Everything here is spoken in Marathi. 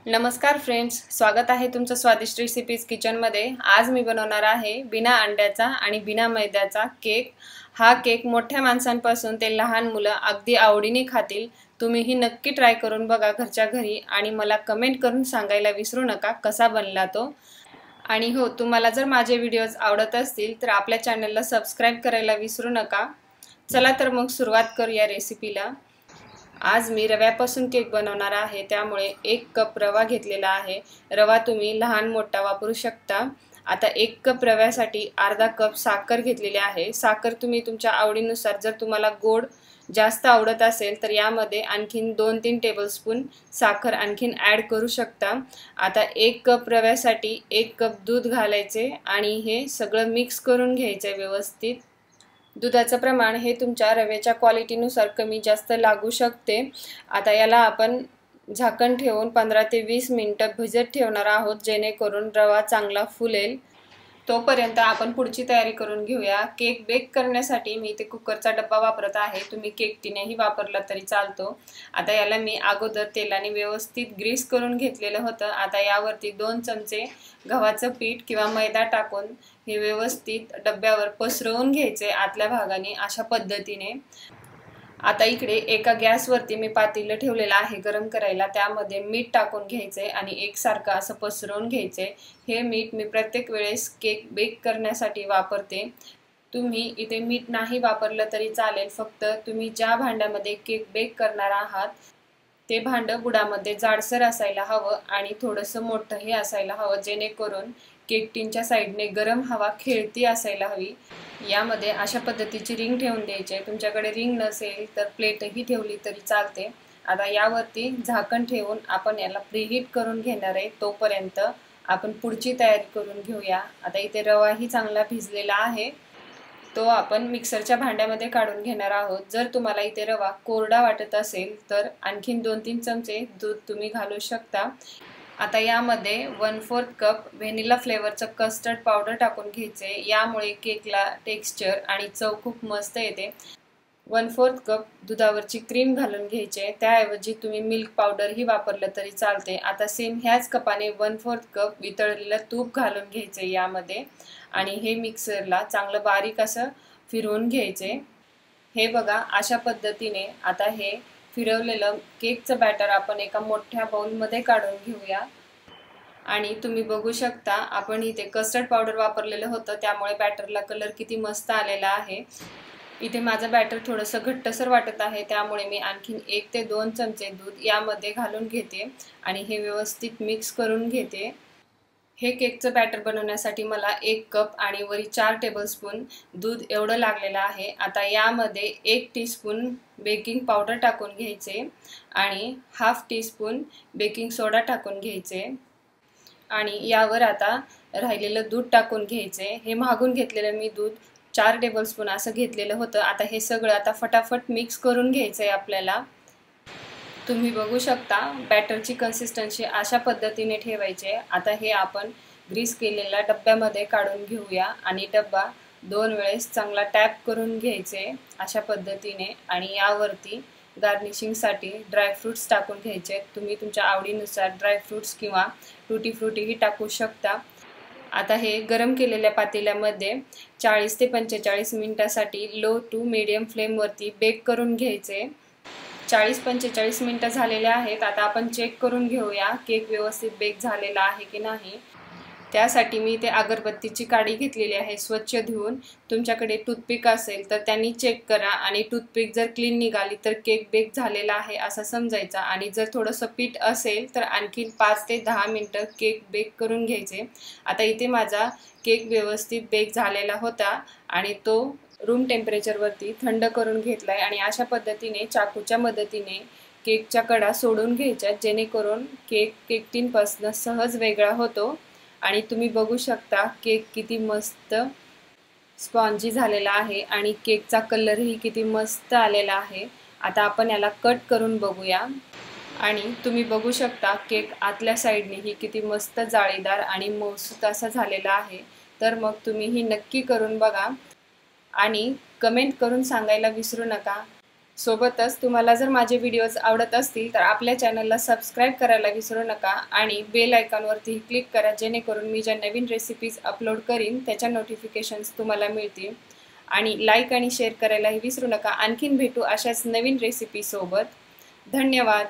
नमस्कार फ्रेंड्स, स्वागत आहे तुमचं स्वादिष्ट रेसिपीज किचनमध्ये। आज मी बनवणार आहे बिना अंड्याचा आणि बिना मैद्याचा केक। हा केक मोठ्या माणसांपासून ते लहान मुलं अगदी आवडीने खातील। तुम्हीही नक्की ट्राय करून बघा घरच्या घरी आणि मला कमेंट करून सांगायला विसरू नका कसा बनला तो। आणि हो, तुम्हाला जर माझे व्हिडिओज आवडत असतील तर आपल्या चॅनलला सबस्क्राइब करायला विसरू नका। चला तर मग सुरुवात करूया रेसिपीला। आज मी रव्यापासून केक बनवणार आहे, त्यामुळे 1 कप रवा घेतलेला आहे। रवा तुम्ही लहान मोठा वापरू शकता। आता 1 कप रव्यासाठी अर्धा कप साखर घेतलेली आहे। साखर तुम्ही तुमच्या आवडीनुसार, जर तुम्हाला गोड जास्त आवडत असेल तर यामध्ये आणखीन 2-3 टेबलस्पून साखर आणखीन ॲड करू शकता। आता 1 कप रव्यासाठी 1 कप दूध घालायचे आणि हे सगळं मिक्स करून घ्यायचे व्यवस्थित। दुधाचं प्रमाण हे तुमच्या रव्याच्या क्वालिटीनुसार कमी जास्त लागू शकते। आता याला आपण झाकण ठेवून 15 ते 20 मिनिटं भिजत ठेवणार आहोत, जेणेकरून रवा चांगला फुलेल। तोपर्यंत आपण पुढची तयारी करून घेऊया। केक बेक करण्यासाठी मी इथे कुकरचा डब्बा वापरत आहे, तुम्ही केक टिनही वापरला तरी चालतो। आता याला मी अगोदर तेलाने व्यवस्थित ग्रीस करून घेतलेलं होतं। आता यावरती 2 चमचे गव्हाचं पीठ किंवा मैदा टाकून हे व्यवस्थित डब्यावर पसरवून घ्यायचे आतल्या भागाने, अशा पद्धतीने। आता इकडे एका गॅसवरती मी पातेलं ठेवलेलं आहे गरम करायला, त्यामध्ये मीठ टाकून घ्यायचे आणि एकसारखं असं पसरवून घ्यायचे। हे मीठ मी प्रत्येक वेळेस केक बेक करण्यासाठी वापरते। तुम्ही इथे मीठ नाही वापरलं तरी चालेल, फक्त तुम्ही ज्या भांड्यामध्ये केक बेक करणार आहात ते भांडं बुडामध्ये जाडसर असायला हवं आणि थोडंसं मोठंही असायला हवं, जेणेकरून केक टिनच्या साईडने गरम हवा खेळती असायला हवी। यामध्ये अशा पद्धतीची रिंग ठेवून द्यायची आहे। तुमच्याकडे रिंग नसेल तर प्लेटही ठेवली तरी चालते। आता यावरती झाकण ठेवून आपण याला प्रीहीट करून घेणार आहे। तोपर्यंत आपण पुढची तयारी करून घेऊया। आता इथे रवाही चांगला भिजलेला आहे, तो आपण मिक्सरच्या भांड्यामध्ये काढून घेणार आहोत। जर तुम्हाला इथे रवा कोरडा वाटत असेल तर आणखीन 2-3 चमचे दूध तुम्ही घालू शकता। आता यामध्ये 1/4 कप व्हॅनिला फ्लेवरचं कस्टर्ड पावडर टाकून घ्यायचे, यामुळे केकला टेक्स्चर आणि चव खूप मस्त येते। 1/4 कप दुधावरची क्रीम घालून घ्यायचे, त्याऐवजी तुम्ही मिल्क पावडरही वापरलं तरी चालते। आता सेम ह्याच कपाने 1/4 कप वितळलेलं तूप घालून घ्यायचे यामध्ये आणि हे मिक्सरला चांगलं बारीक असं फिरवून घ्यायचे। हे बघा, अशा पद्धतीने आता हे फिरवलेलं केकचं बॅटर आपण एका मोठ्या बाउलमध्ये काढून घेऊया। आणि तुम्ही बघू शकता, आपण इथे कस्टर्ड पावडर वापरलेलं होतं, त्यामुळे बॅटरला कलर किती मस्त आलेला आहे। इथे माझं बॅटर थोडंसं घट्टसर वाटत आहे, त्यामुळे मी आणखीन 1 ते 2 चमचे दूध यामध्ये घालून घेते आणि हे व्यवस्थित मिक्स करून घेते। हे केकचं बॅटर बनवण्यासाठी मला 1 कप आणि वरी 4 टेबलस्पून दूध एवढं लागलेलं आहे। आता यामध्ये 1 टीस्पून बेकिंग पावडर टाकून घ्यायचे आणि हाफ टीस्पून बेकिंग सोडा टाकून घ्यायचे आणि यावर आता राहिलेलं दूध टाकून घ्यायचे। हे मागून घेतलेलं मी दूध 4 टेबलस्पून असं घेतलेलं होतं। आता हे सगळं आता फटाफट मिक्स करून घ्यायचं आहे आपल्याला। तुम्ही बघू शकता, बॅटरची कन्सिस्टन्सी अशा पद्धतीने ठेवायचे। आता हे आपण ग्रीस केलेल्या डब्यामध्ये काढून घेऊया आणि डब्बा 2 वेळेस चांगला टॅप करून घ्यायचे अशा पद्धतीने आणि यावरती गार्निशिंगसाठी ड्रायफ्रूट्स टाकून घ्यायचे। तुम्ही तुमच्या आवडीनुसार ड्रायफ्रूट्स किंवा टूटी फ्रुटीही टाकू शकता। आता हे गरम केलेल्या पातेल्यामध्ये 40 ते 45 मिनिटासाठी लो टू मीडियम फ्लेमवरती बेक करून घ्यायचे। 40-45 मिनिटं झालेले आहेत। आता आपण चेक करून घेऊया केक व्यवस्थित बेक झालेला आहे की नाही। त्यासाठी मी इथे अगरबत्तीची काडी घेतलेली आहे स्वच्छ धुवून। तुमच्याकडे टूथपिक असेल तर त्यांनी चेक करा आणि टूथपिक जर क्लीन निघाली तर केक बेक झालेला आहे असं समजायचा आणि जर थोडंसं पीठ असेल तर आणखीन 5 ते 10 मिनिटं केक बेक करून घ्यायचे। आता इथे माझा केक व्यवस्थित बेक झालेला होता आणि तो रूम टेम्परेचरवरती थंड करून घेतलाय आणि अशा पद्धतीने चाकूच्या मदतीने केकच्या कडा सोडून घ्यायच्या, जेणेकरून केक टिनपासून सहज वेगळा होतो। आणि तुम्ही बघू शकता केक किती मस्त स्पॉन्जी झालेला आहे आणि केकचा कलरही किती मस्त आलेला आहे। आता आपण याला कट करून बघूया आणि तुम्ही बघू शकता केक आतल्या साईडनेही किती मस्त जाळीदार आणि मऊसूत असा झालेला आहे। तर मग तुम्हीही नक्की करून बघा आणि कमेंट करून सांगायला विसरू नका सोबतच तुम्हाला जर माझे व्हिडिओज आवडत असतील तर आपल्या चॅनलला सबस्क्राईब करायला विसरू नका आणि बेल आयकॉनवरती क्लिक करा, जेणेकरून मी ज्या नवीन रेसिपीज अपलोड करीन त्याच्या नोटिफिकेशन्स तुम्हाला मिळतील. आणि लाईक आणि शेअर करायलाही विसरू नका. आणखीन भेटू अशाच नवीन रेसिपी सोबत. धन्यवाद.